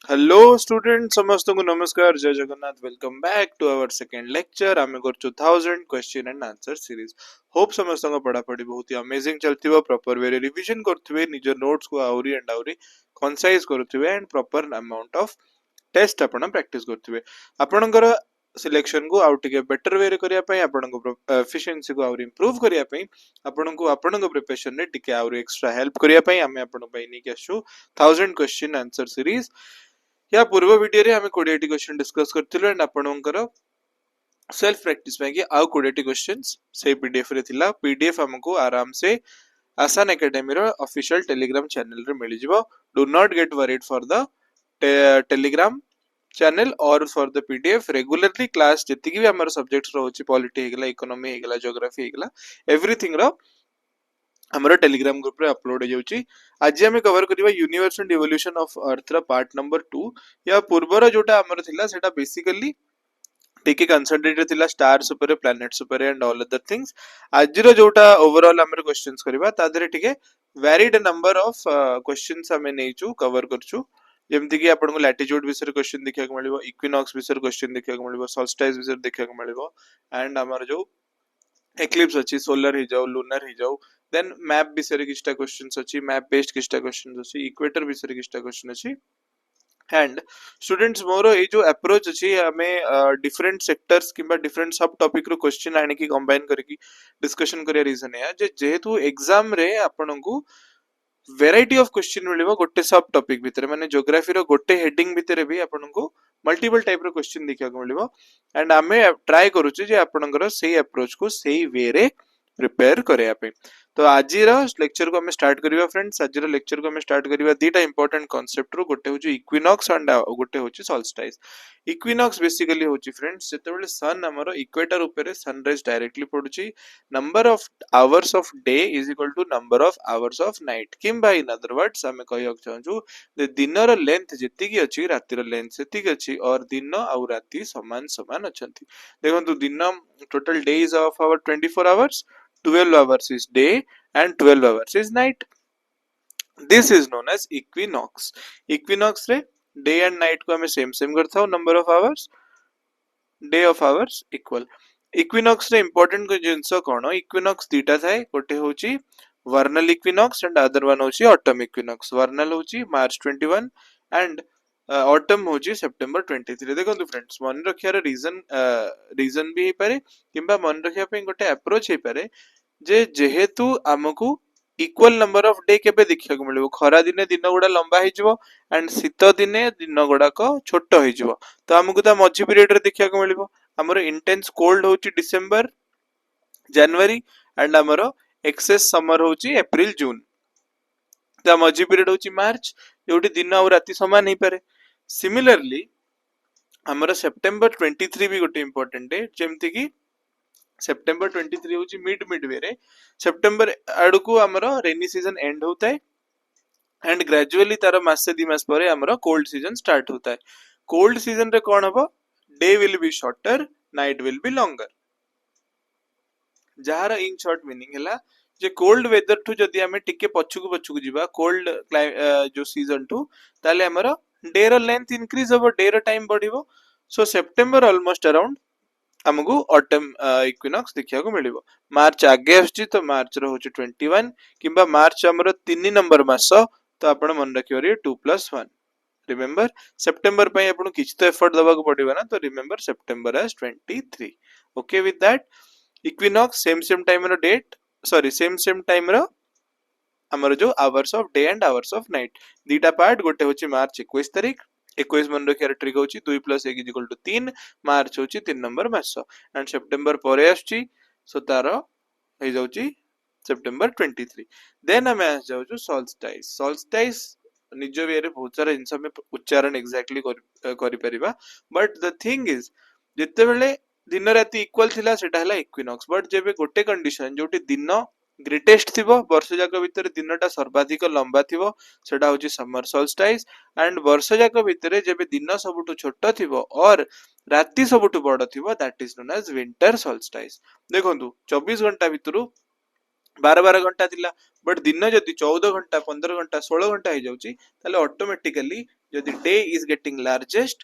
Hello student समस्त को नमस्कार जय Jagannath welcome back to our second lecture आमे करछु 1000 question and answer series hope समस्त को पढ़ा पढ़ी बहुत ही अमेजिंग चलथिबो प्रॉपर वे रे रिवीजन करथिबे निज नोट्स को आउरी एंड आउरी कंसाइज करथिबे and proper amount of test आपण प्रैक्टिस करथिबे आपणकर सिलेक्शन को आउट के बेटर वे रे करिया पई आपणको एफिशिएंसी को आउरी इंप्रूव करिया पई आपणको प्रिपरेशन रे टिके आउरी एक्स्ट्रा हेल्प करिया पई आमे आपण पई नि केसु 1000 क्वेश्चन आंसर सीरीज या पूर्व वीडियो रे हमें 20 क्वेश्चन डिस्कस करथिलो एंड आपणकर सेल्फ प्रैक्टिस पे कि आउ 20 क्वेश्चंस से पीडीएफ रे थिला पीडीएफ हमको आराम से आसान एकेडमी रो ऑफिशियल टेलीग्राम चैनल रे मिल जिवो do not get worried for the Telegram channel और for the PDF regularly class जति भी हमर सब्जेक्ट्स रहउची पॉलिटी हेगला इकोनॉमी हेगला ज्योग्राफी हेगला एवरीथिंग रो हमरो टेलीग्राम ग्रुप रे अपलोड हो जाउची आज हम कवर करबा universe and evolution of earth रा पार्ट नंबर 2 या पूर्वर जोटा हमर थिला सेटा बेसिकली टिके कंसंट्रेटेड थिला स्टार्स ऊपर प्लैनेट्स ऊपर एंड ऑल अदर थिंग्स आज रो जोटा ओवरऑल हमर क्वेश्चंस करबा ता देरे टिके वेरिड नंबर ऑफ क्वेश्चंस हमें नेचू कवर करचू जेमति कि आपन को लैटिट्यूड विषय क्वेश्चन देखिया को मिलिबो इक्विनॉक्स विषय क्वेश्चन देखिया को मिलिबो सॉल्स्टाइस विषय देखिया को मिलिबो एंड हमर जो एक्लिप्स अच्छी सोलर ही जाओ लूनर ही जाओ देन मैप विषय किछटा क्वेश्चंस अच्छी मैप बेस्ड किछटा क्वेश्चंस अच्छी इक्वेटर विषय किछटा क्वेश्चन अच्छी एंड स्टूडेंट्स मोर ए जो अप्रोच अच्छी हमें डिफरेंट सेक्टर्स किबा डिफरेंट सब टॉपिक रो क्वेश्चन आने की कंबाइन करके डिस्कशन करिया रीजन है जे जेहेतु एग्जाम रे आपन को वेराइटी ऑफ क्वेश्चन मिलिबो गोटे सब टॉपिक भितर माने ज्योग्राफी रो गोटे हेडिंग भितर भी आपन को मल्टीपल टाइप रो क्वेश्चन देखा को मिलिबो एंड आमे ट्राई करूछु जे आपनकर सेही अप्रोच को सेही वे रे प्रिपेयर करिया पे तो आज लेक्चर को हमें स्टार्ट करिवा फ्रेंड्स आज लेक्चर को हमें स्टार्ट करिवा दीटा इंपोर्टेंट कांसेप्ट रो गोटे होची इक्विनॉक्स एंड गोटे होची सॉल्स्टाइस इक्विनॉक्स बेसिकली होची फ्रेंड्स जते बेले सन हमरो इक्वेटर ऊपर सनराइज डायरेक्टली पडुची number of hours of day is equal to number of hours of night किंबा इन अदर वर्ड्स हमें कहयक चाहू जे दिन रो लेंथ जति की अछि राति रो लेंथ सेति की अछि और दिन आ राति समान समान अछंती देखंतु दिन total days of our 24 hours 12 hours is day and 12 hours is night. This is known as equinox. Equinox रे day and night को हमें सेम सेम करता हूँ number of hours, day of hours equal. Equinox रे important को जिनस कौन equinox दीटा थाए गोटे होची vernal equinox and other one होची autumn equinox. Vernal होची March 21 and autumn होची September 23. देखो तो फ्रेंड्स मन रखियार रीजन भी ही पारे किंबा मन रखिया पे गोटे अप्रोच ही पारे जे जेहेतु आमको इक्वल नंबर ऑफ डे केबे देखिया को मिलिबो खरा दिने दिन गुडा लंबा ही जिवो एंड शीत दिने दिन गुडा को छोटो ही जिवो तो आमको ता मझी पीरियड रे देखिया को मिलिबो हमरो इंटेंस कोल्ड होची डिसेंबर जनवरी एंड हमरो एक्सेस समर होची अप्रैल जून ता मझी पीरियड होची मार्च जोटी दिन और राति समान ही पारे सिमिलरली हमरो सितंबर 23 भी गोटे इंपोर्टेंट डे जेमति की सेप्टेम्बर 23 होची मिड वे रे सेप्टेम्बर आडू को हमरो रेनी सीजन एंड होता है एंड ग्रेजुअली तार मास से 2 मास परे हमरो कोल्ड सीजन स्टार्ट होता है कोल्ड सीजन रे कोन हबो day will be shorter night will be longer जहार इन शॉर्ट मीनिंग हला जे कोल्ड वेदर टू जदी हमें टिके पछुकु जिबा कोल्ड जो सीजन टू ताले हमरो डे रो लेंथ इंक्रीज होबो डे रो टाइम बढ़िबो सो सेप्टेम्बर ऑलमोस्ट अराउंड हमको ऑटम इक्विनॉक्स देखिया को मिलिबो मार्च आगे आछि तो मार्च रो होची 21 किबा मार्च हमरो 3 नंबर मास तो आपण मन रखियो रे 2+1 रिमेंबर सितंबर पय आपण किछ तो एफर्ट दबा को पड़िबो ना तो remember September as 23 okay with that equinox same time रो डेट सॉरी सेम टाइम रो हमरो जो hours of day and hours of night दीटा पार्ट गोटे होची मार्च 21 तारिख 21 मन रखियार ट्रिक होची 2 + 1 = 3 मार्च होची 3 नंबर मास एंड सितंबर परे आछी सो तारो हे जाउची सितंबर 23 देन हमें आ जाउछु सॉल्स्टाइस निज वे रे बहुत सारा इंस में उच्चारण एग्जैक्टली करि परिबा बट द थिंग इज जते बेले दिन राति इक्वल थिला सेटा हला इक्विनॉक्स बट जेबे गोटे कंडीशन जोटी दिन ग्रेटेस्ट थिबो वर्ष जाक भीतर दिनटा सर्वाधिक लंबा थिबो सेटा होची समर सॉल्स्टाइस एंड वर्ष जाक भीतर जेबे दिन सबुटु छोटो थिबो और राति सबुटु बड़ थिबो that is known as winter solstice देखंतु 24 घंटा भीतरु 12 घंटा थिला बट दिन जदी 14 घंटा 15 घंटा 16 घंटा हो जाउची ताले ऑटोमेटिकली जदि डे इज गेटिंग लार्जेस्ट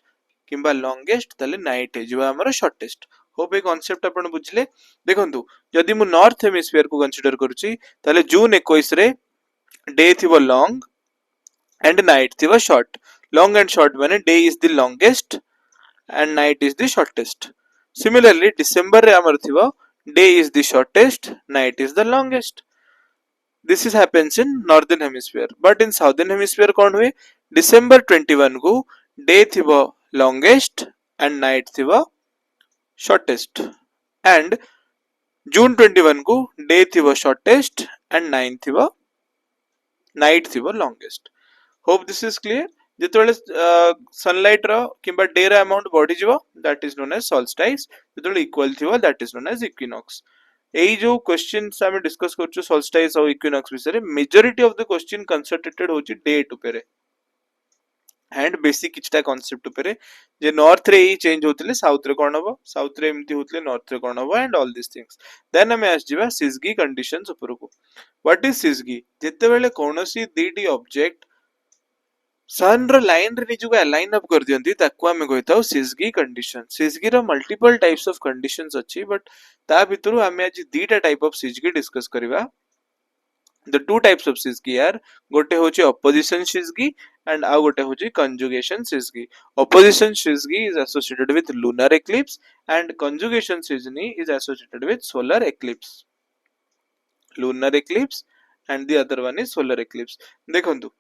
किंबा लॉन्गेस्ट ताले नाइट हे जिवा हमर शॉर्टेस्ट। होप ए कांसेप्ट आपण बुझले। देखंतु जदि मु नॉर्थ हेमिस्फीयर को कंसीडर करूची ताले जून 21 रे डे थिबो लॉन्ग एंड नाइट थिबो शॉर्ट। लॉन्ग एंड शॉर्ट माने day is the longest and night is the shortest. Similarly, December रे हमर थिबो day is the shortest, night is the longest. This is happens in northern hemisphere, but in southern hemisphere कौन हुए December 21 को day थिबो longest and night थिबो shortest, and June 21 को day थिबो shortest and night थिबो longest. Hope this is clear. जितेबाला sunlight रो किंबा डे रा अमाउंट बढ़ी जीवो that is known as solstice. जितेबाला इक्वल थिबो that is known as equinox. एई जो क्वेश्चंस आमे डिस्कस करछु सॉल्स्टाइस और इक्विनॉक्स विषय रे majority of the question concentrated होची डेट ऊपर एंड बेसिक किछटा कांसेप्ट ऊपर जे नॉर्थ रे ही चेंज होतले साउथ रे कोन हबो, साउथ रे एमती होतले नॉर्थ रे कोन हबो and all this things. Then हमें आस जीवा सिजगी कंडीशंस ऊपर को। What is सिजगी? जेतेबेले कोनोसी दीटी ऑब्जेक्ट सन रो लाइन रे निजु अलाइन अप कर दियंती ताकू हमें कहताउ सिजगी कंडीशन। सिजगी रो मल्टीपल टाइप्स ऑफ कंडीशंस अछि बट ता भितरु हमें आज दीटा टाइप ऑफ सिजगी डिस्कस करबा। The two types of syzygy are गोटे होची ऑपोजिशन सिजगी एंड आ गोटे होची conjugation syzygy. Opposition syzygy is associated with lunar eclipse and conjugation syzygy is associated with solar eclipse. Lunar eclipse and the other one is solar eclipse. देखंतु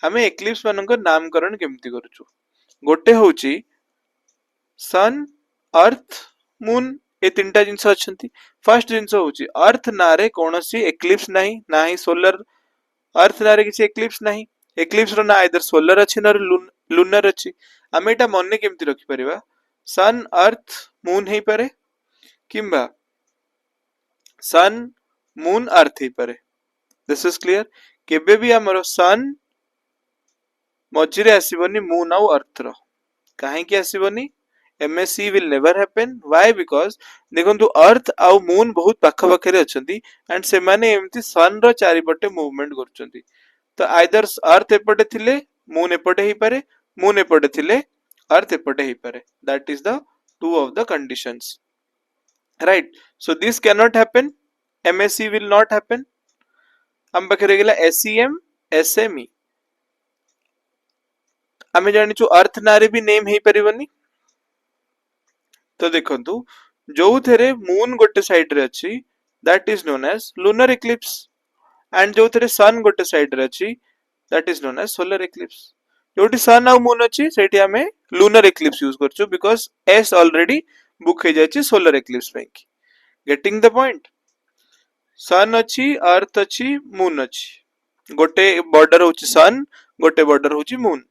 हमें eclipse मानक नामकरण केमती करूछु। गोटे होची सन, अर्थ, मून ए तीनटा जिंस अछंती। फर्स्ट जिंस होची अर्थ नारे कोनोसी एक्लिप्स नाही, नाही सोलर। अर्थ नारे किसी एक्लिप्स नाही। एक्लिप्स रो ना आइदर सोलर अछि ना लूनर अछि। हमें एटा मन्ने केमती रखि परिबा सन, अर्थ, मून हे पारे किंबा सन, मून, अर्थ हे पारे। This is clear. केबे भी हमरो सन मझिरे आसीबनी मून आउ अर्थ रो। काहे कि आसीबनी? MSC will never happen. Why? Because देखंतु अर्थ आउ मून बहुत पाखा पाखे रे अछंती एंड से माने एमती सन रो चारि पटे मूवमेंट करछंती। तो आइदर अर्थ एपटे थिले मून एपटे ही पारे, मून एपटे थिले अर्थ एपटे ही पारे। That is the two of the conditions, right? So this can not happen. MSC will not happen. हम पाखे रे गेला SEM, SME। आमे जानिछु अर्थ नारे भी नेम हेई परिबनी। तो देखंतु जो थेरे मून गोटे साइड रे अछि that is known as lunar eclipse and जो थेरे सन गोटे साइड रे अछि that is known as solar eclipse. जोटी सन आ मून अछि सेठी हमें लूनर एक्लिप्स यूज करछु बिकॉज़ एस ऑलरेडी बुक हे जायछि सोलर एक्लिप्स पे। Getting the point? सन अछि, अर्थ अछि, मून अछि। गोटे बॉर्डर होछि सन, गोटे बॉर्डर होछि मून।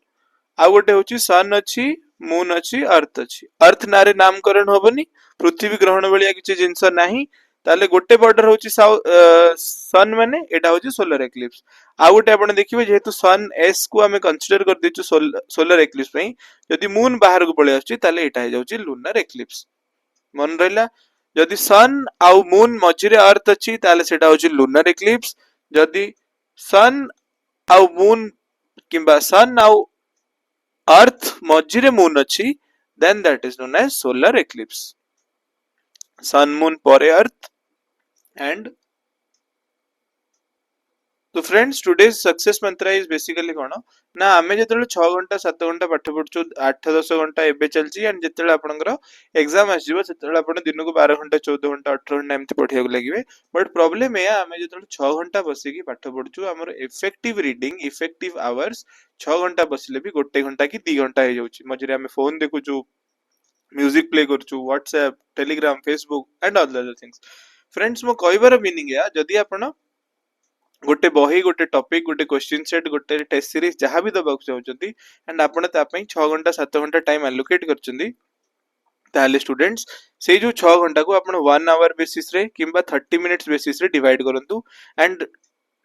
आ गोटे होची सन अछि, मून अछि, अर्थ अछि। अर्थ नारे नामकरण होबनी, पृथ्वी ग्रहण भलिया किछि जिंस नाही। ताले गोटे बॉर्डर होची सन माने एटा होची सोलर एक्लिप्स। आ गोटे आपण देखिबे जेहेतु सन एस को हमें कंसीडर कर दिछु सोलर एक्लिप्स पई, यदि मून बाहर को पळे आछि ताले एटा हे जाउची लूनर एक्लिप्स। मन रहला? यदि सन आउ मून मझिरे अर्थ अछि ताले सेटा होची लूनर एक्लिप्स। यदि सन आउ मून किंबा सन आउ अर्थ मझिरे मून अछि then that is known as solar eclipse. sun moon pore earth and तो फ्रेंड्स टुडेज सक्सेस मंत्र इज बेसिकली कोन ना आमे जेतले 6 घंटा 7 घंटा पाठ पढछु 8 10 घंटा एबे चलची एंड जेतले आपनकर एग्जाम आस जिवो सेतले आपण दिन को 12 घंटा 14 घंटा 18 घंटा एमति पढिया लागिवे। बट प्रॉब्लम है आमे जेतले 6 घंटा बसी की पाठ पढछु हमर इफेक्टिव रीडिंग इफेक्टिव आवर्स 6 घंटा बसिले भी 1 घंटा की 2 घंटा हे जाउची। मझरे आमे फोन देखुछु, म्यूजिक प्ले करछु, WhatsApp, Telegram, Facebook and all other things. Friends मो कहबार मीनिंग है जदी आपण गोटे बही गोटे टॉपिक गोटे क्वेश्चन सेट गोटे टेस्ट सीरीज जहां भी दबाक चाहउचंती एंड आपण ता पई 6 घंटा 7 घंटा टाइम एलोकेट करचंती ताले स्टूडेंट्स से जो 6 घंटा को आपण 1 आवर बेसिस रे किंबा 30 मिनिट्स बेसिस रे डिवाइड करंतु एंड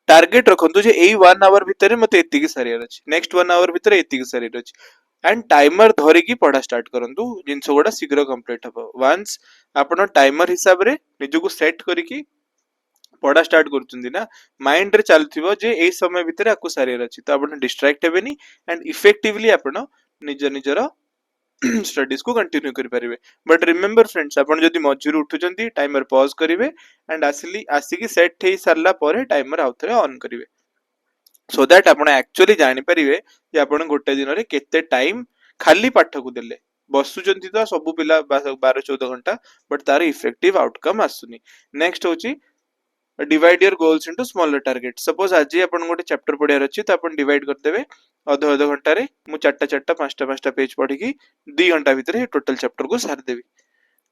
टारगेट रखंतु जे एई 1 आवर भितरे मते एति की सरियर अछि, नेक्स्ट 1 आवर भितरे एति की सरियर अछि एंड टाइमर धरि की पढा स्टार्ट करंतु जिंस गोडा शीघ्र कंप्लीट हबो। वंस आपण टाइमर हिसाब रे निजु को सेट करी की पढ़ा स्टार्ट करुँच ना माइंड रे चलुव जे ए समय भितर आपको सारियार अच्छी तो आप डिस्ट्रैक्ट हेनी एंड इफेक्टिवली आप निज निजर स्टडीज को कंटिन्यू करेंगे बट रिमेंबर फ्रेंड्स आपन जदि मझिर उठुचंती टाइमर पॉज करेंगे एंड आसिकी सेट हो सारा पर टाइमर आउ थे ऑन करेंगे सो दैट आप एक्चुअली जानीपर जे आप गोटे दिन में केते टाइम खाली पाठ को देले बसुचंती तो सब पिला 12-14 घंटा बट तार इफेक्टिव आउटकम आसुनी नेक्स्ट होची divide your goals into smaller target suppose आज आपन गोटे चैप्टर पढ़ियार अच्छी तो आप डिवाइड करदेवे अध घंटा रे मु चारटा 5टा पेज पढ़ी 2 घंटा भितर टोटल चैप्टर को सारदेवी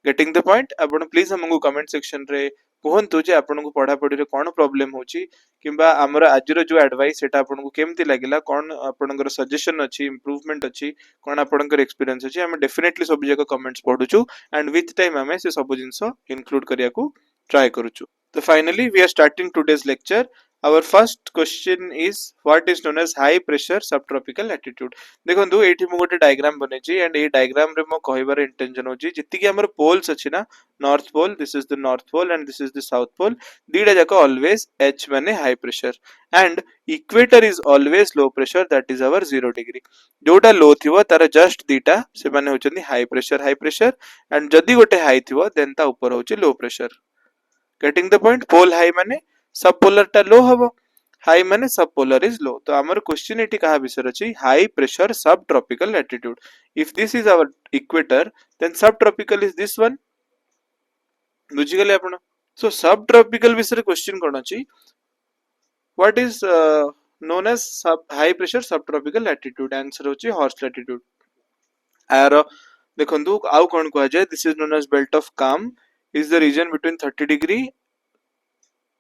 गेटिंग द पॉइंट आपण प्लीज हमको कमेंट सेक्शन रे कहतु जे आपन को पढ़ा पढ़ी रे कौन प्रॉब्लम होची किंबा हमर आजिरो जो एडवाइस सेटा आपन को केमती लागिला कौन आपनकर सजेशन अछि इंप्रूवमेंट अछि कौन आपनकर एक्सपीरियंस अछि हम डेफिनेटली सब जगह कमेंट्स पढुछु एंड विथ टाइम हमें से सब जिंस इंक्लूड करिया को ट्राई करूछु तो finally we are starting today's lecture our first question is what is known as high pressure subtropical latitude देखंतु एठी मु गोटे डायग्राम बनेछि एंड ए डायग्राम रे मो कहिबार इंटेंशन होछि जति कि हमर पोल्स अछि ना north pole this is the north pole and this is the south pole दीडा जाक ऑलवेज एच माने high pressure and equator is always low pressure that is our 0 degree जोटा लो थिवो तार जस्ट दीटा से माने होचंदी हाई प्रेशर एंड जदी गोटे high थिवो then ता ऊपर होछि low pressure getting the point pole high माने सब पोलर टा लो हबो हाई माने सब पोलर इज लो तो हमर क्वेश्चन एटी कहा विषय अछि high pressure subtropical latitude if this is our equator then subtropical is this one बुझी गले आपण सो सब ट्रॉपिकल विषय क्वेश्चन कोन अछि what is known as sub high pressure subtropical latitude answer होछि हॉर्स लैटिट्यूड आरो देखंतु आउ कोन कहै जाय this is known as belt of calm is the region between 30 degree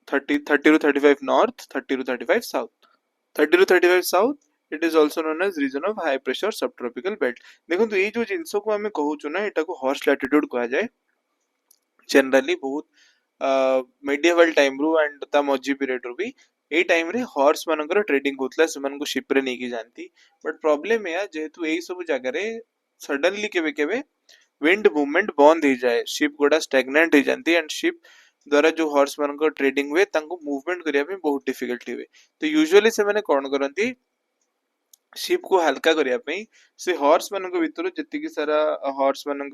30 to 35 north 30 to 35 south 30 to 35 south it is also known as region of high pressure subtropical belt देखो तो ये जो जिंसो को हमें कहूचु ना एटा को हॉर्स लैटिट्यूड कहा जाए जनरली बहुत मेडिएवल टाइम रू एंड ता मझी पीरियड रू भी ए टाइम रे हॉर्स मानकर ट्रेडिंग होतला से मन को शिप रे नेकी जानती बट प्रॉब्लम है जेहेतु एई सब जगह रे सडनली केबे केबे विंड मूवमेंट बंद हो जाए शिप गुड़ा स्टैग्नेंट हो जाती एंड शिप द्वारा जो हॉर्स मान ट्रेडिंग हुए तांको मूवमेंट करिया में बहुत डिफिकल्टी हुए तो यूजुअली से माने कोन करंती शिप को हल्का करिया पे से हॉर्स मान भीतर जति की सारा हॉर्स मान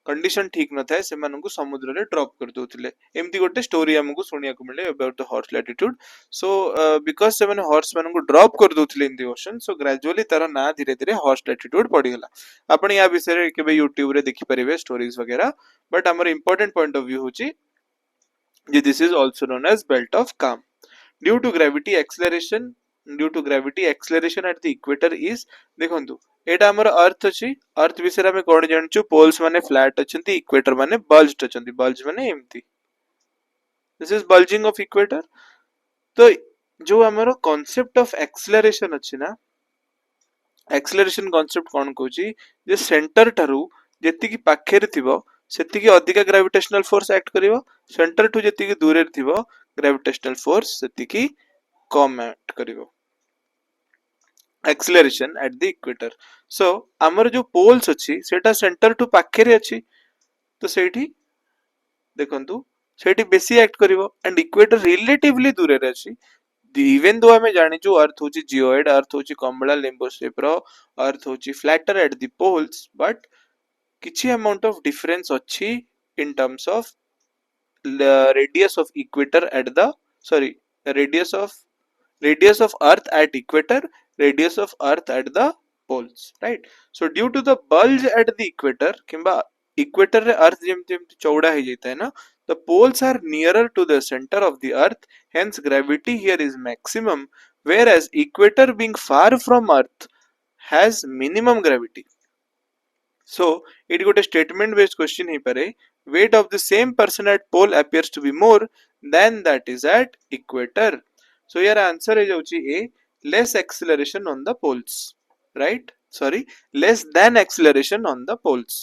कंडीशन ठीक न थाए से मान को समुद्र रे ड्रॉप कर दोथिले एमती गोटे स्टोरी हमको सुनिया को मिले about the horse latitude so because से माने हॉर्स मान को ड्रॉप कर दोथिले in the ocean so gradually तार ना धीरे धीरे हॉर्स लैटिट्यूड पड़ी गला आपण या विषय रे केबे YouTube रे देखि परिबे स्टोरीज वगैरह बट हमर इंपोर्टेंट पॉइंट ऑफ व्यू होची जे this is also known as belt of calm due to gravity acceleration at the equator is देखंतु एटा हमर अर्थ अछि अर्थ विषय रे हम कोन जानछु पोल्स माने फ्लैट अछंती इक्वेटर माने बल्ज्ड अछंती बल्ज माने एम्ति this is bulging of equator तो जो हमर कांसेप्ट ऑफ एक्सेलरेशन अछि ना एक्सेलरेशन कांसेप्ट कोन कहूची जे सेंटर थारु जेति की पाखे रे थिबो सेति की अधिक ग्रेविटेशनल फोर्स एक्ट करिवो सेंटर टू जेति की दूर रे थिबो ग्रेविटेशनल फोर्स सेति की कम एक्ट करिवो acceleration at the equator so हमर जो पोल्स अछि सेटा सेंटर टू पाखे रे अछि तो सेठी देखंतु सेठी बेसी एक्ट करिवो एंड इक्वेटर रिलेटिवली दूर रे अछि इवन दो हमें जानी जो अर्थ होची जियोइड अर्थ होची कमला लिम्बो शेप रो अर्थ होची flatter at the poles but किछि अमाउंट ऑफ डिफरेंस अछि in terms of radius of equator at the sorry radius of earth at equator radius of earth at the poles right so due to the bulge at the equator किंबा equator रे earth जेमति चौड़ा हो जाता है ना the poles are nearer to the center of the earth hence gravity here is maximum whereas equator being far from earth has minimum gravity so it got a statement based question ही परे weight of the same person at pole appears to be more than that is at equator so your answer is जाउची A less acceleration on the poles right sorry less than acceleration on the poles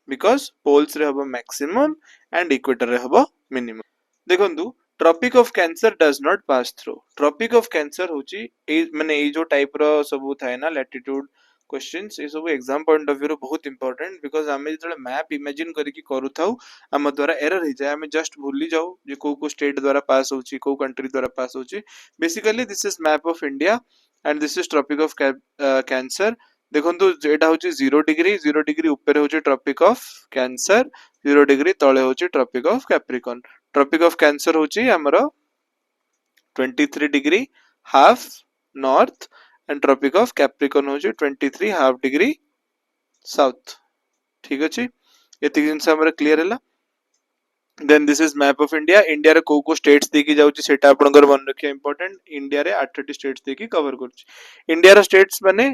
because poles रे हबो maximum and equator रे हबो minimum देखंतु Tropic of Cancer does not pass through Tropic of Cancer होची ए माने ए जो टाइप रो सब थाए ना लैटिट्यूड क्वेश्चंस ये सब एग्जाम पॉइंट ऑफ व्यू बहुत इंपोर्टेंट बिकॉज आम जो मैप इमेजिन करके करूँ आम द्वारा एरर हो जाए आम जस्ट भूली जाऊ जे को स्टेट द्वारा पास होची को कंट्री द्वारा पास होची basically this is map of India and this is Tropic of Cancer देखो एटा हूँ 0 डिग्री ऊपर हूँ ट्रॉपिक ऑफ कैंसर 0 डिग्री तले हूँ Tropic of Capricorn Tropic of Cancer हूँ आमर 23 degree half north and Tropic of Capricorn हूँ 23 हाफ डिग्री साउथ ठीक अच्छे ये जिनस क्लियर है then this is map of India India रे को स्टेट्स देखी जाउची सेटा आपनकर मन रखिया इंपोर्टेंट इंडिया रे 8टी स्टेट्स देखी कवर करछि इंडिया रो स्टेट्स माने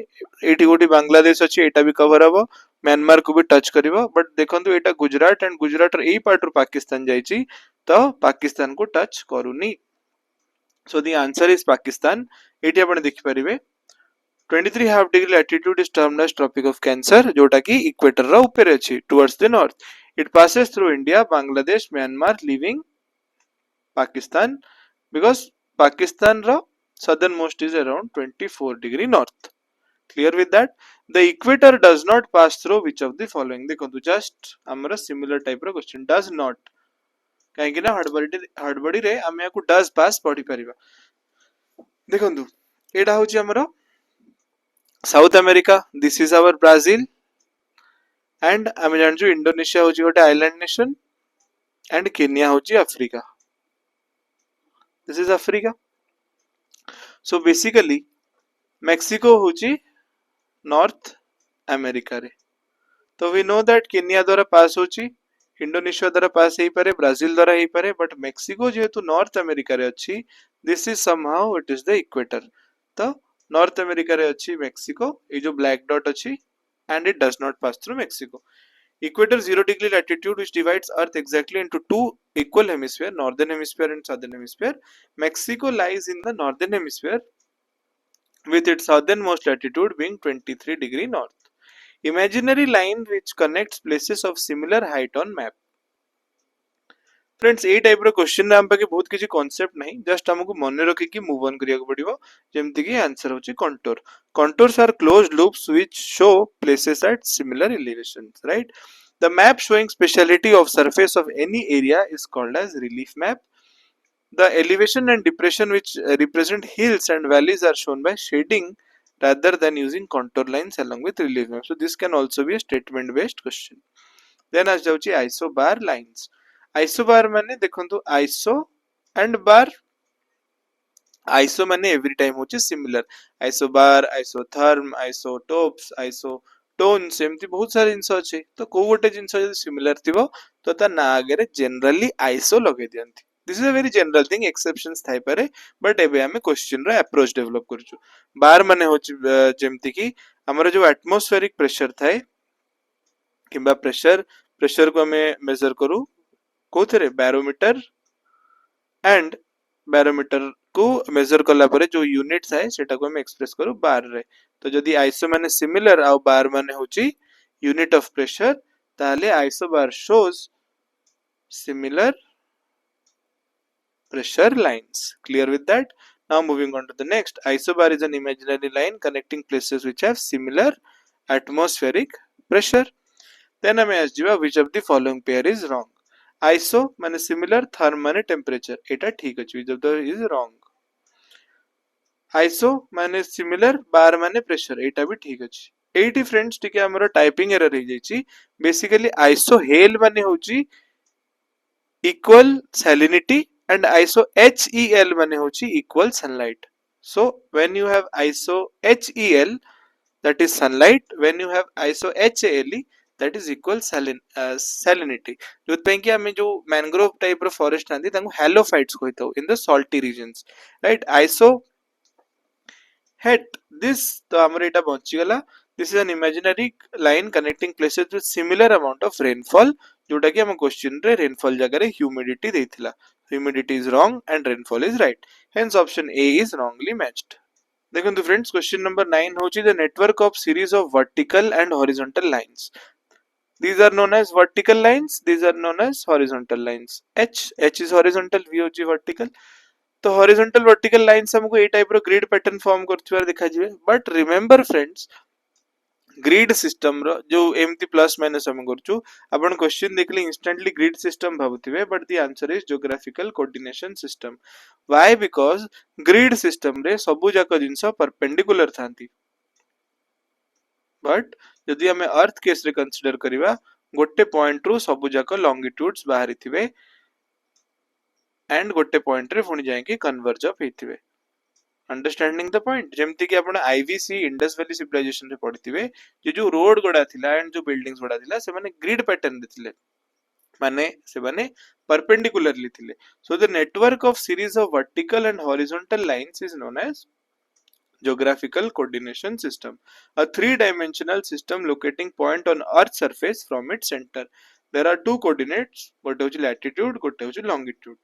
एठी गोटी बांग्लादेश अछि एटा भी कवर हबो म्यांमार को भी टच करिवो बट देखंतु एटा गुजरात एंड गुजरात रो एई पार्ट रो पाकिस्तान जाईची तो पाकिस्तान को टच करूनी so the answer is Pakistan एठी आपण देखि परिबे 23 half degree latitude is termed as tropic of cancer जोटा की इक्वेटर रो ऊपर अछि towards the north it passes through India Bangladesh Myanmar leaving Pakistan because Pakistan ro southernmost is around 24 degree north clear with that the equator does not pass through which of the following देखो just हमर similar type रो question does not कहीं कि ना हड़बड़ी रे हम याकू does pass पढ़ी परिबा देखो एटा होची हमर South America this is our Brazil and आम जानू इंडोनेशिया हूँ गोटे आइलैंड नेशन एंड केनिया हूँ Africa this is Africa so basically Mexico हूँ नॉर्थ अमेरिका रे तो वी नो दैट केनिया द्वारा पास होची इंडोनेशिया द्वारा पास हो पारे ब्राजिल द्वारा हो पारे बट मेक्सिको जेहेतु नॉर्थ अमेरिका रे अच्छी this is somehow it is the equator तो नॉर्थ अमेरिका रे अच्छी मेक्सिको ये जो ब्लैक डॉट अच्छी and it does not pass through Mexico. Equator 0 degree latitude which divides Earth exactly into two equal hemisphere, northern hemisphere and southern hemisphere. Mexico lies in the northern hemisphere with its southernmost latitude being 23 degree north. Imaginary line which connects places of similar height on map. Friends ए type रो question हम पाके बहुत किसी concept नहीं just हमको मन रखी कि मूव ऑन करिया पड़िबो जेमति कि आंसर होची contour contours are closed loops which show places at similar elevations right the map showing speciality of surface of any area is called as relief map the elevation and depression which represent hills and valleys are shown by shading rather than using contour lines along with relief map so this can also be a statement based question then as जाउची isobar lines isobar माने देखंतु iso and bar iso माने every time होची similar isobar isotherm isotopes isotones एमती बहुत सारे जिंस अछि तो को गोटे जिंस यदि सिमिलर थिबो तो ता ना आगे जनरली आइसो लगे दियंती this is a very general thing exceptions थाई पारे बट एबे हमें क्वेश्चन रो अप्रोच डेवलप करछु बार माने होची जेमती कि हमर जो एटमॉस्फेरिक प्रेशर थाए किबा प्रेशर को हमें मेजर करू कोथरे बैरोमीटर एंड बैरोमीटर को मेजर कला परे जो यूनिट्स है सेटा को हम एक्सप्रेस करू बार रे तो जदी आइसो माने सिमिलर आ बार माने होची यूनिट ऑफ प्रेशर ताले isobar shows similar pressure lines clear with that now moving on to the next isobar is an imaginary line connecting places which have similar atmospheric pressure then hame asjiba which of the following pair is wrong iso माने similar therm माने temperature एटा ठीक अछि which of the is wrong iso माने similar बार माने pressure एटा भी ठीक अछि eighty friends टिके हमर टाइपिंग एरर हो जाइछि बेसिकली आइसो हेल माने होछि equal salinity and iso HEL माने होछि equal sunlight so when you have iso HEL that is sunlight when you have iso HALE that is equal salinity जोत पे कि हमें जो मैंग्रोव टाइप रो फॉरेस्ट आंदी तांको halophytes कहतो in the salty regions right iso het this तो हमर एटा पहुंची गला this is an imaginary line connecting places with similar amount of rainfall जोटा कि हम क्वेश्चन रे रेनफॉल जगह रे humidity देथिला humidity is wrong and rainfall is right hence option A is wrongly matched देखो फ्रेंड्स क्वेश्चन नंबर 9 होची the network of series of vertical and horizontal lines these are known as vertical lines these are known as horizontal lines h is horizontal v होची vertical तो horizontal vertical lines हमको a type रो grid pattern form करथिबार देखा जिवे but remember friends grid system रो जो एमती प्लस माइनस हम करछु आपण क्वेश्चन देखले इंस्टेंटली ग्रिड सिस्टम भाबुथिबे but the answer is geographical coordination system why because grid system रे सबु जाक जिंस परपेंडिकुलर थांती बट जदि हमें अर्थ केस रे कंसीडर करिवा गोटे पॉइंट रु सबु जाक लॉन्गिट्यूड्स बाहरी थिबे एंड गोटे पॉइंट रे पुणी जाके कन्वर्ज अप हेथिबे अंडरस्टैंडिंग द पॉइंट जेमती कि आपण आईवीसी इंडस वैली सिविलाइजेशन रे पढ़िथिबे जे जो रोड गुडा थिला एंड जो बिल्डिंग्स गुडा थिला से माने ग्रिड पैटर्न रे थिले माने से माने परपेंडिकुलरली थिले so the network of series of vertical and horizontal lines is known as geographical coordination system, a three-dimensional system locating point on earth surface from its center. There are two coordinates, गोटे होची latitude गोटे होची longitude.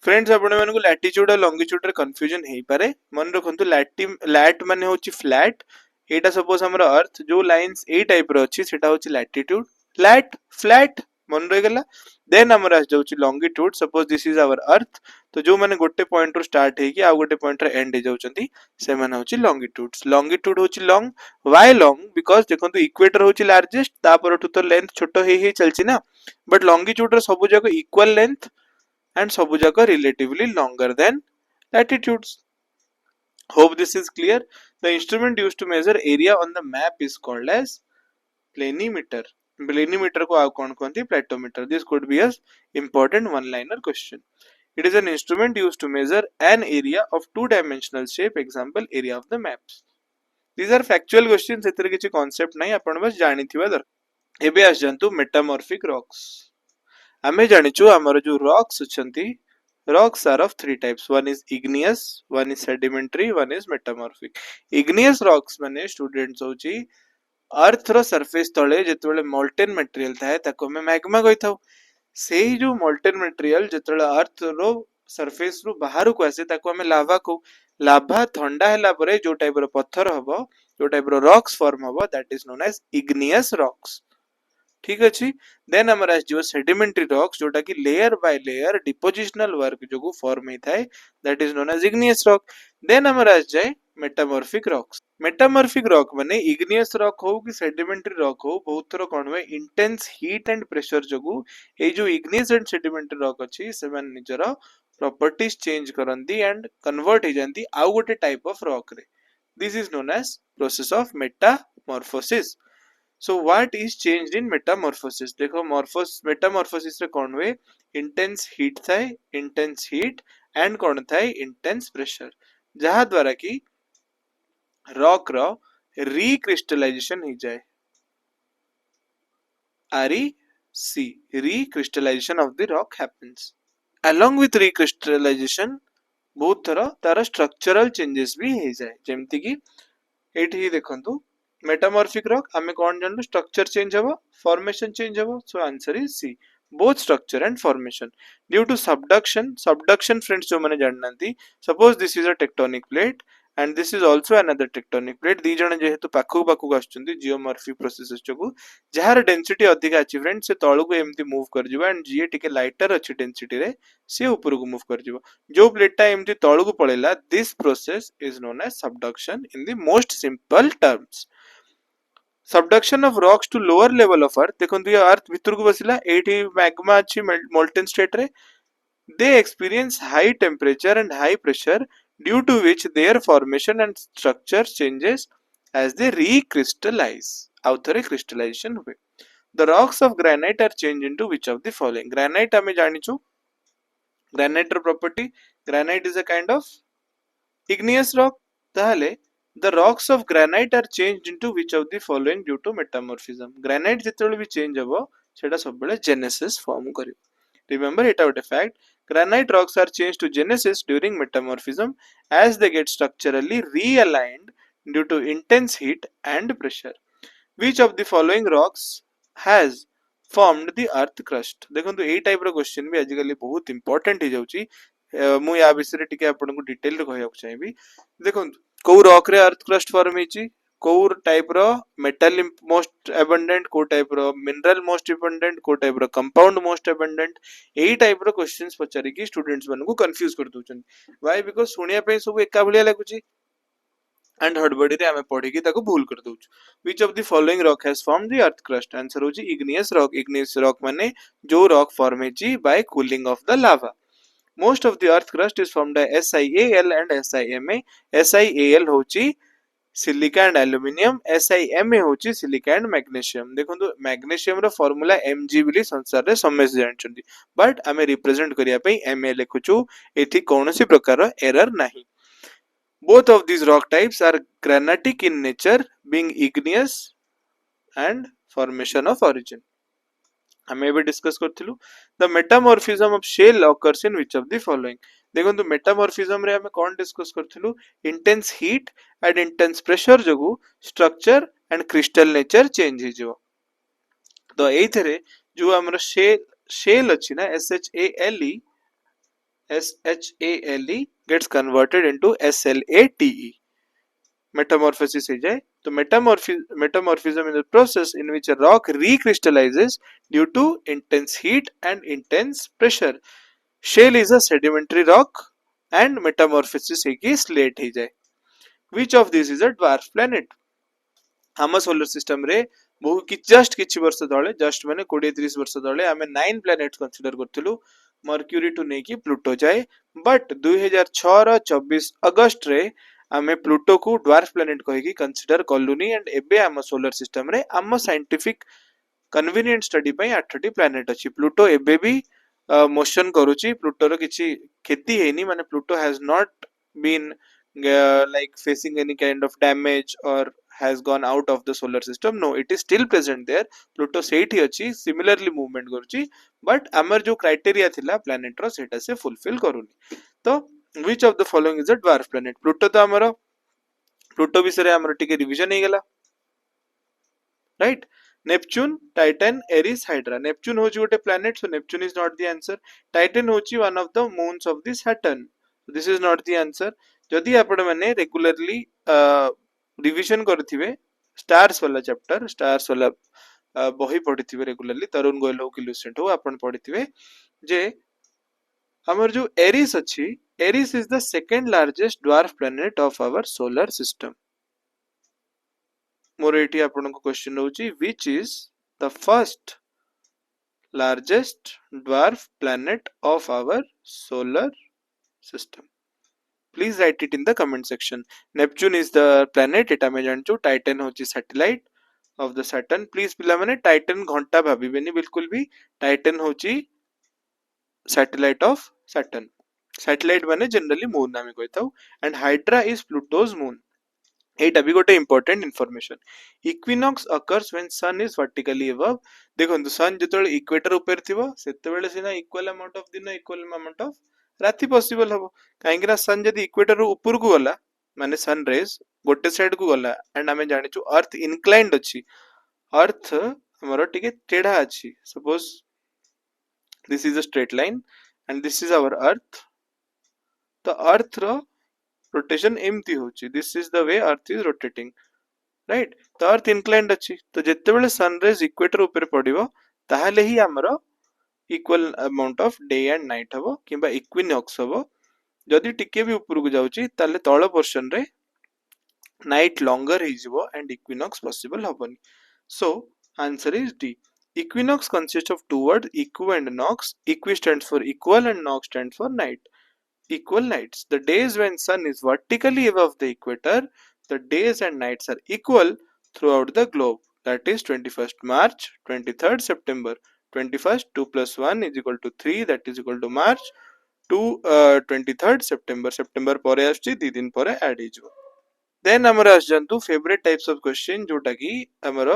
Friends आपण मानको latitude और longitude रे confusion हेई पारे मन रखंतु लैट माने होची फ्लैट एटा सपोज हमर अर्थ जो लाइंस ए टाइप रो अछि सेटा होची लैटिट्यूड फ्लैट फ्लैट मन रहि गेला देन हमर आस जाउची longitude suppose this is our earth तो जो माने गोटे पॉइंट रो स्टार्ट हेकी आ गोटे पॉइंट रे एंड हे जाउचंती से माने होची लॉन्गिट्यूड्स लॉन्गिट्यूड होची लॉन्ग व्हाई लॉन्ग बिकॉज़ देखंतु इक्वेटर होची लार्जेस्ट तापर टू तो लेंथ छोटो हेई चलची ना बट लॉन्गिट्यूड रो सब जगह equal length and Sabujaka relatively longer than latitudes. Hope this is clear. The instrument used to measure area on the map is called as planimeter. Planimeter को आप कौन कहते हैं platometer. This could be a important one-liner question. It is an instrument used to measure an area of two-dimensional shape. Example, area of the maps. These are factual questions. एतरे किसी concept नहीं अपन बस जानी थी वादर. एबे आस जानतु metamorphic rocks. आमे जानिचु हमर जो रॉक्स अछंती rocks are of three types one is igneous one is sedimentary one is metamorphic igneous rocks माने स्टूडेंट्स होची अर्थ रो सरफेस तळे जेतबेले मोल्टेन मटेरियल थाए ताको हम मैग्मा कहिथाउ सेही जो मोल्टेन मटेरियल जेतबेले अर्थ रो सरफेस रु बाहर को आसे ताको हम लावा को लाभा ठंडा हैला परे जो टाइप रो पत्थर हबो जो टाइप रो रॉक्स फॉर्म हबो that is known as igneous rocks ठीक अच्छी देन हमर आस सेडिमेंटरी रॉक्स जोटा कि layer by layer depositional work जो फॉर्म होता है that is known as igneous rock then हमर आस जाए मेटामॉर्फिक रॉक माने इग्नियस रॉक हो कि सेडिमेंटरी रॉक हो बहुत थरो कोन हुए इंटेंस हीट एंड प्रेशर जोगु ए जो इग्नियस एंड सेडिमेंटरी रॉक अछि से मान निजर प्रॉपर्टीज चेंज करंती एंड कन्वर्ट हो जानती आउ गोटे टाइप ऑफ रॉक रे this is known as process of metamorphosis So what is changed in metamorphosis? देखो metamorphosis रे कौन हुए intense heat थाए intense heat and कौन थाए intense pressure जहाँ द्वारा की rock रो recrystallization ही जाए REC recrystallization of the rock happens along with recrystallization बहुत थरा तारा structural changes भी ही जाए जेमती की एठी देखंतु मेटामॉर्फिक रॉक हमें कौन जानलो स्ट्रक्चर चेंज हबो फॉर्मेशन चेंज हबो so answer is C both structure and formation due to subduction friends जो माने जाननांती suppose this is a tectonic plate and this is also another tectonic plate दी जण जेहेतु पाखु पाखु आछुंती जियोमॉर्फी प्रोसेस जोगु जहार डेंसिटी अधिक अछि फ्रेंड्स से तळु को एम्ति मूव कर जिवो एंड जी टिके लाइटर अछि डेंसिटी रे से ऊपर को मूव कर जिवो जो प्लेटटा एम्ति तळु को पळेला this process is known as subduction in the most simple terms subduction of rocks to lower level of earth देखो ये अर्थ भीतर को बसिला एठी मैग्मा अछि मोल्टेन स्टेट रे they experience high temperature and high pressure due to which their formation and structure changes as they recrystallize outer crystallization हुए the rocks of granite are changed into which of the following granite हमें जानिछु granite property granite is a kind of igneous rock ताहले the rocks of granite are changed into which of the following due to metamorphism granite जेतबेले भी change हबो सेटा सब बेले genesis form करिवो remember it out a fact granite rocks are changed to genesis during metamorphism as they get structurally realigned due to intense heat and pressure which of the following rocks has formed the earth crust देखंतु ए type रो question भी आजिकली बहुत important हो जाउची मु या विषय टिके आपन को डिटेल रे कहया चाहिबी देखंतु को रॉक रे अर्थ क्रस्ट फॉर्म हेची को टाइप रो मेटल मोस्ट अबंडेंट को टाइप रो मिनरल मोस्ट अबंडेंट को टाइप रो कंपाउंड मोस्ट अबंडेंट एही टाइप रो क्वेश्चंस पचारि की स्टूडेंट्स मन को कंफ्यूज कर दोचन व्हाई बिकॉज़ सुनिया पे सब एका भलिया लागुची एंड हड़बड़ी रे आमे पढ़ी ताको भूल कर दउछ which of the following rock has formed the earth crust answer होची इग्नियस रॉक माने जो रॉक फॉर्म हेची by cooling of the lava most of the earth crust is formed by SiAl and SiMa SiAl होची silica and aluminium SiMa होची silica and magnesium देखंतु magnesium रो formula Mg बिली संसार रे समेस जानचंदी बट आमे रिप्रेजेंट करिया पई Ma लिखुछु एथि कोनोसी प्रकार एरर नाही both of these rock types are granitic in nature being igneous and formation of origin ଆମେ ଏବେ discuss करथिलु the metamorphism of shale occurs in which of the following देखंतु मेटामॉर्फिज्म रे हमें कोन डिस्कस करथिलु intense heat and intense pressure जगु structure and crystal nature change हे जो तो एथरे जो हमर शेल अछि ना SHALE gets converted into SLATE metamorphosis हो जाए तो metamorphism is a process in which a rock recrystallizes due to intense heat and intense pressure shale is a sedimentary rock and metamorphosis है slate हो जाए which of these is a dwarf planet हम solar system रे बहु कि just किछि वर्ष तळे जस्ट माने 20-30 वर्ष तळे आमे 9 प्लैनेट्स कंसीडर करथिलु मर्क्यूरी टू नेकी प्लूटो जाए बट 2006 रो 24 अगस्त रे आमे प्लूटो को ड्वार्फ प्लैनेट कहि कंसीडर कलुनी एंड एबे हम सोलर सिस्टम रे हम साइंटिफिक कन्वीनियंट स्टडी पई 8टी प्लैनेट अछि प्लूटो एबे भी मोशन करूची प्लूटो रो किछि खेती हेनी माने Pluto has not been like facing any kind of damage or has gone out of the solar system no it is still present there Pluto सेठी अछि similarly movement करूची but हमर जो क्राइटेरिया थिला planet रो सेटा से फुलफिल करूनी तो which of the following is a dwarf planet Pluto तो हमर Pluto विषय रे हमर टिके रिवीजन हे गेला right Neptune Titan Aries Hydra Neptune होची गोटे planet so Neptune is not the answer Titan होची one of the moons of the Saturn so this is not the answer जदि आपण माने रेगुलरली रिवीजन करथिबे स्टार्स वाला chapter stars वाला बही पढिथिबे regularly तरुण गोयल हो कि लुसेंट हो आपण पढिथिबे जे हमर जो एरिस अछि Eris is the second largest dwarf planet of our solar system मोर एठी आपण को क्वेश्चन होची which is the first largest dwarf planet of our solar system Please write it in the comment section. Neptune is the planet. It आमे जानचु Titan होची satellite of the Saturn. Please पिला माने Titan घंटा भाबिबेनी बिल्कुल भी Titan होची satellite of Saturn. Satellite माने generally moon आमे कहताउ and Hydra is Pluto's moon. एटा भी गोटे important information. Equinox occurs when sun is vertically above. देखंतु sun जतले equator ऊपर थिबो सेतेबेले सिना equal amount of दिन equal amount of राति पॉसिबल हबो काहेकि सन जदी इक्वेटर ऊपर को गला माने सन रेज गोटे साइड को गला एंड हमें जानिचु अर्थ इनक्लाइंड अछि अर्थ हमरो टिके टेढ़ा अछि suppose this is a straight line and this is our earth तो अर्थ रो रोटेशन एम्ति होछि this is the way earth is rotating right तो अर्थ इनक्लाइंड अछि तो जत्ते बेले सन रेज इक्वेटर ऊपर पडिबो ताहाले ही हमरो equal amount of day and night हबो किबा इक्विनॉक्स हबो जदि टिके भी ऊपर को जाउची ताले तळ पोर्शन रे नाइट लॉन्गर हे जिवो एंड इक्विनॉक्स पॉसिबल हबोनी so answer is D equinox consists of two words equ and nox equi stands for equal and nox stands for night equal nights the days when sun is vertically above the equator the days and nights are equal throughout the globe that is 21st March 23rd September 21st 2 plus 1 is equal to 3 that is equal to March to 23rd September September परे आछि 2 दिन परे add हे जो then हमर आजंतु favourite types of question जोटा की हमर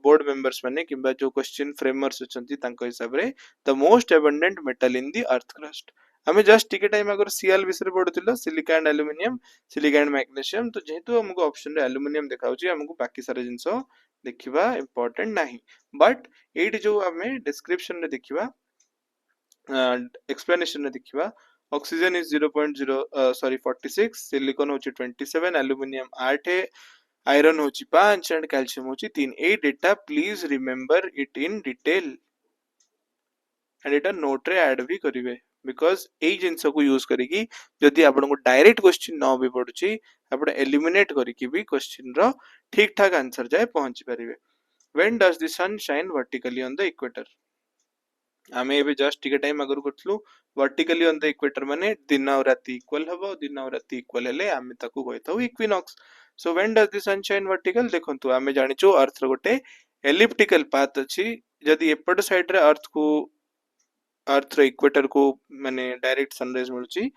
board members माने किबा जो क्वेश्चन फ्रेमर्स अछंती तांको हिसाब रे the most abundant metal in the earth crust हमें जस्ट टिके टाइम अगर सीएल विषय पढुतिलो सिलिका एंड मैग्नीशियम तो जेहेतु हमको ऑप्शन रे एल्युमिनियम देखाउची हमको बाकी सारे जिंसो देखिबा इंपोर्टेंट नाही बट एट जो हमें डिस्क्रिप्शन रे देखिबा एक्सप्लेनेशन रे देखिबा ऑक्सीजन इज 46 सिलिकॉन होची 27 एल्युमिनियम 8 आयरन होची 5 एंड कैल्शियम होची 3 a data please remember it in detail and एटा नोट रे ऐड भी करिवे बिकॉज़ ए जिंस को यूज करिकी जदी आपन को डायरेक्ट क्वेश्चन न भी पडुची आपण एलिमिनेट करके भी क्वेश्चन रो ठीक ठाक आंसर जाए पहुंची पारिबे। When does the sun shine vertically on the equator? आमे एबे जस्ट टिके टाइम आगर करथलु वर्टिकली ऑन द इक्वेटर माने दिन और राति इक्वल हबो, दिन और राति इक्वल हेले आमे ताकू कहथौ equinox. So when does the sun shine vertical? देखंतु आमे जानिचु अर्थ रो गोटे एलिप्टिकल पाथ अछि। जदि एपट साइड रे अर्थ रो इक्वेटर को माने डायरेक्ट सनराइज मिलुची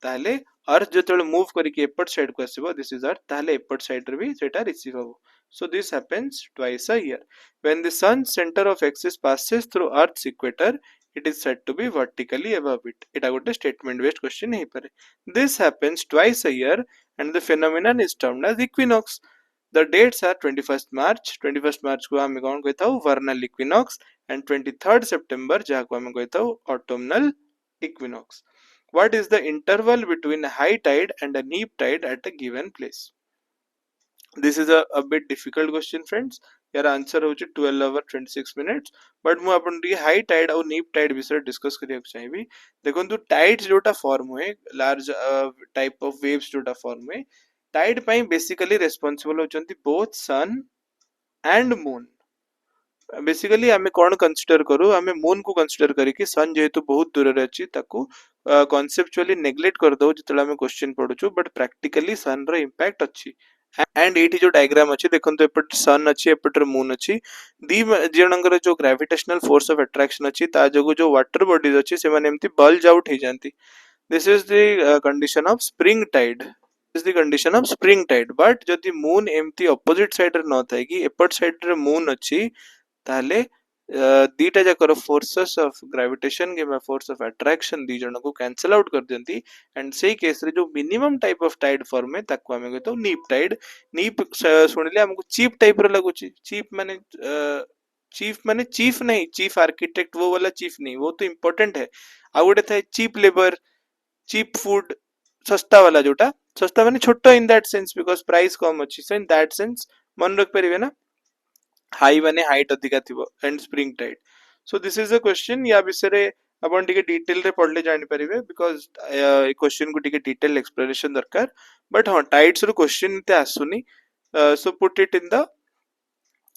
ताहले अर्थ जेतले मूव करके एपट साइड को आसीबो, दिस इज अर्थ, ताहले एपट साइड रे भी सेटा रिसीव हबो। So this happens twice a year. When the sun's center of axis passes through Earth's equator, it is said to be vertically above it. It is a statement based question. This happens twice a year and the phenomenon is termed as equinox. The dates are 21st March. 21st March को हम कौन कहता हूँ vernal equinox and 23rd September जहाँ को हम कहता हूँ autumnal equinox. What is the interval between a high tide and a neap tide at a given place? This is a bit difficult question friends. यार आंसर होची 12 hour 26 minutes, but मु आपन T high Tide और नीप Tide विषय discuss करिया चाहिए। देखंतु टाइड्स जोटा फॉर्म हुए लार्ज टाइप ऑफ वेव्स जोटा फॉर्म हुए टाइड पई बेसिकली रिस्पांसिबल होचंती both sun and moon. Basically आमे कोन कंसीडर करू, आमे मून को कंसीडर करिकि सन जेहेतु बहुत दूर रे अछि ताकू कॉन्सेप्चुअली नेग्लेक्ट कर दो जितला आमे क्वेश्चन पढुछु, बट प्रैक्टिकली सन रो इंपैक्ट अछि। एंड एटी जो डायग्राम अच्छी देखो एपट सन अच्छी एपटर मून अच्छी दी जनकर जो ग्रेविटेशनल फोर्स ऑफ अट्रैक्शन अच्छी ता जो जो वाटर बॉडीज अच्छी से माने एम्ति बल्ज आउट हो जाती। This is the condition of spring tide. Is the condition of spring tide. But जदि मून एम्ति ऑपोजिट साइड रे न थाए कि एपट साइड रे मून अच्छी ताले दीटा जाकर फोर्सेस ऑफ ग्रेविटेशन के फोर्स ऑफ अट्रैक्शन दी जन को कैंसल आउट कर देती एंड से केस रे जो minimum type of tide form है ताको हमें कहतो नीप टाइड। नीप सुनिले हमको चीप टाइप रो लागुची। चीफ माने चीफ नहीं, चीफ आर्किटेक्ट वो वाला चीफ नहीं, वो तो इंपॉर्टेंट है। आ गोटे थाए चीप लेबर, चीप फूड, सस्ता वाला जोटा सस्ता माने छोटो in that sense because price कम अछि। सो इन दैट सेंस मन रख परिबे ना, हाई माने हाइट अधिका थिबो and spring tide. So this is a question या विषय रे अपन टिके डिटेल रे पढले जानि परिबे बिकॉज़ ए क्वेश्चन को टिके डिटेल एक्सप्लेनेशन दरकार। बट हां टाइड्स रो क्वेश्चन ते आसुनी। So put it in the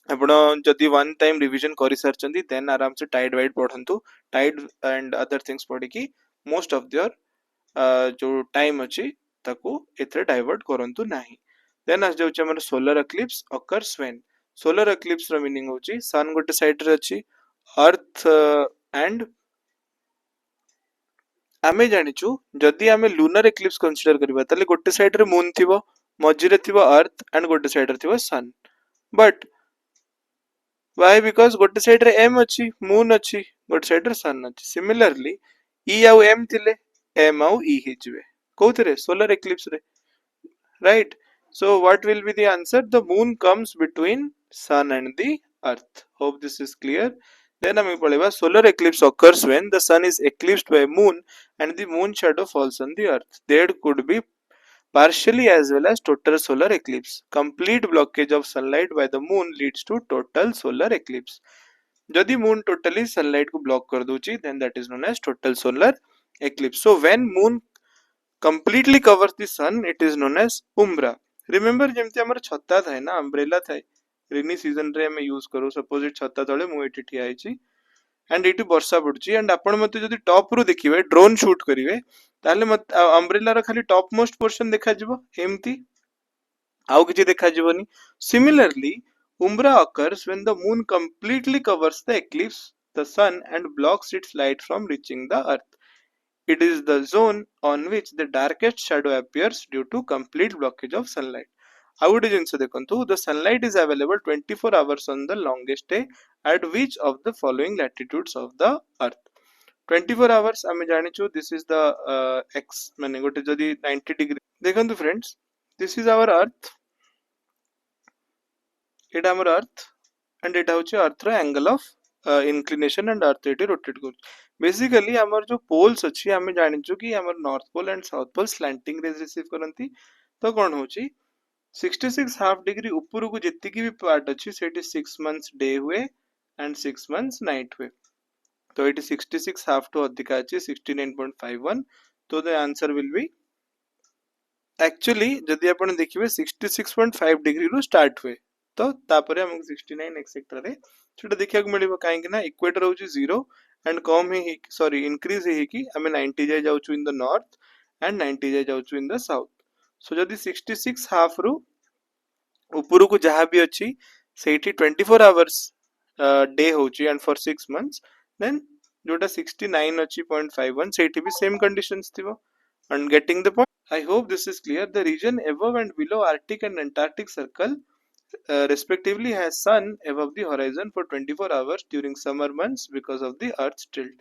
आपण जदि वन टाइम रिवीजन करि सरचंदी देन आराम से टाइड वाइड पढंतु। टाइड एंड अदर थिंग्स पढी की मोस्ट ऑफ देयर जो टाइम अछि ताको एथरे डाइवर्ट करंतु नाही। देन आस जाउछ हमर solar eclipse occurs when. Solar eclipse रो मीनिंग होची सन गोटे साइड रे अछि, अर्थ एंड आमे जानिचु जदि आमे लूनर एक्लिप्स कंसीडर करबा ताले गोटे साइड रे मून थिबो, मझी रे थिबो अर्थ एंड गोटे साइड रे थिबो सन। But why? बिकॉज़ गोटे साइड रे एम अछि, मून अछि, गोटे साइड रे सन अछि। सिमिलरली ई आउ एम थिले एम आउ ई हि जिवे कोथरे सोलर एक्लिप्स रे, right? So what will be the answer? The moon comes between sun and the earth. Hope this is clear. Then we will solar eclipse occurs when the sun is eclipsed by moon and the moon shadow falls on the earth. There could be partially as well as total solar eclipse. Complete blockage of sunlight by the moon leads to total solar eclipse. Jodi moon totally sunlight को block कर दूची, then that is known as total solar eclipse. So when moon completely covers the sun, it is known as umbra. Remember जेमती हमर छत्ता थाए ना, umbrella थाए, rainy season रे हमें use करू। सपोज इट छत्ता तळे मु एठी ठिया आइची एंड एठी वर्षा पडुची एंड आपण मते जदि टॉप रु देखिबे ड्रोन शूट करिवे ताले मत अम्ब्रेला र खाली टॉप मोस्ट पोर्शन देखा जिवो, एम्ति आउ किछि देखा जिवोनी। Similarly umbra occurs when the moon completely covers the eclipse the sun and blocks its light from reaching the earth. It is the zone on which the darkest shadow appears due to complete blockage of sunlight. How would you say the sunlight is available 24 hours on the longest day at which of the following latitudes of the earth? 24 hours आमे जानिछु this is the x माने गोटे जदी 90 degree देखंतु friends, this is our earth, एटा हमर अर्थ and एटा होची earth रो angle of inclination and earth एटी रोटेट कर। बेसिकली हमर जो पोल्स अछि हमें जानिछु कि हमर north pole and south pole slanting rays receive करंती। तो कोन होची 66 हाफ डिग्री ऊपर को जति की भी पार्ट अछि सेटी 6 मंथ्स डे हुए एंड 6 मंथ्स नाइट हुए। तो एटी 66 हाफ टू अधिका अछि 69.51। तो the answer will be actually जदि आपण देखिबे 66.5 डिग्री रु स्टार्ट हुए तो तापरे हमको 69 एक्सेट्रा रे सेटा देखिया को मिलिबो काहे कि ना इक्वेटर होची 0 एंड कम ही सॉरी इंक्रीज ही कि हमें 90 जाय जाउछु इन द नॉर्थ एंड 90 जाय जाउछु इन द साउथ सो जदि 66 हाफ रु ऊपर को जहाँ भी अच्छी सेठी 24 आवर्स डे होची एंड फॉर 6 मंथ्स देन जोटा 69 अच्छी 0.51 सेठी भी सेम कंडीशंस थिबो and getting the point. I hope this is clear. The region above and below Arctic and Antarctic Circle respectively has sun above the horizon for 24 hours during summer months because of the Earth's tilt.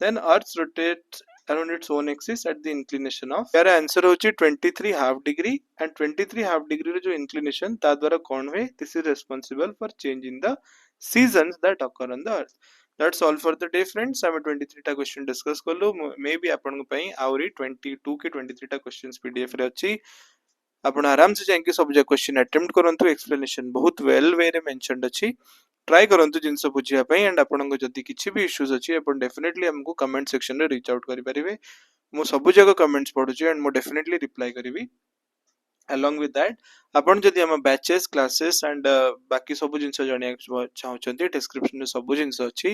Then Earth rotates around its own axis at the inclination of यार answer होची 23 half degree and 23 half degree रे जो inclination ता द्वारा कौन हुए this is responsible for change in the seasons that occur on the earth. That's all for the day friends. आमे 23 टा क्वेश्चन डिस्कस करलु मे बी आपन पई आउरी 22 के 23 टा क्वेश्चंस पीडीएफ रे अछि आपण आराम से जाके सब जे क्वेश्चन अटेम्प्ट करंतु एक्सप्लेनेशन बहुत वेल वे रे मेंशनड अछि ट्राई करंतु जिनस बुझिया पई एंड आपन को जदी किछि भी इश्यूज अछि आपण डेफिनेटली हमको कमेंट सेक्शन रे रीच आउट करि परिबे मो सब जगह कमेंट्स पढुछि एंड मो डेफिनेटली रिप्लाई करिवि along with that आपण जदि हम बैचेस क्लासेस एंड बाकी सब जिंस जानिया चाहउछंती डिस्क्रिप्शन में सब जिंस अछि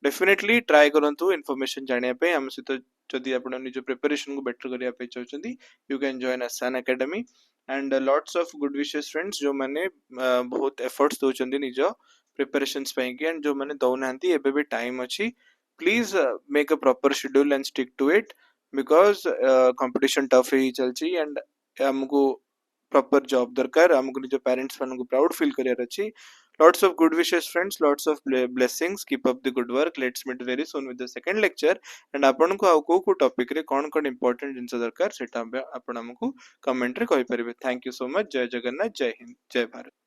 डेफिनेटली ट्राई करंतु इन्फॉर्मेशन जानिया पे हम सहित जदि आपण निज प्रिपरेशन को बेटर करिया पे चाहउछंती यू कैन जॉइन आसान academy and lots of good wishes friends जो माने बहुत एफर्ट्स दोचंती निज प्रिपरेशंस पे कि एंड जो माने दउनांती एबे भी टाइम अछि please make a proper schedule and stick to it because competition tough ही चलची एंड हमको प्रॉपर जॉब दरकार हमको निज पेरेंट्स मान को प्राउड फील करियर अछि lots of good wishes friends lots of blessings keep up the good work let's meet very soon with the second lecture and आपन को को टॉपिक रे कोन कोन इंपोर्टेंट जिंस दरकार सेटा आपण हमको कमेंट रे कहि परिबे थैंक यू सो मच जय जगन्नाथ जय हिंद जय भारत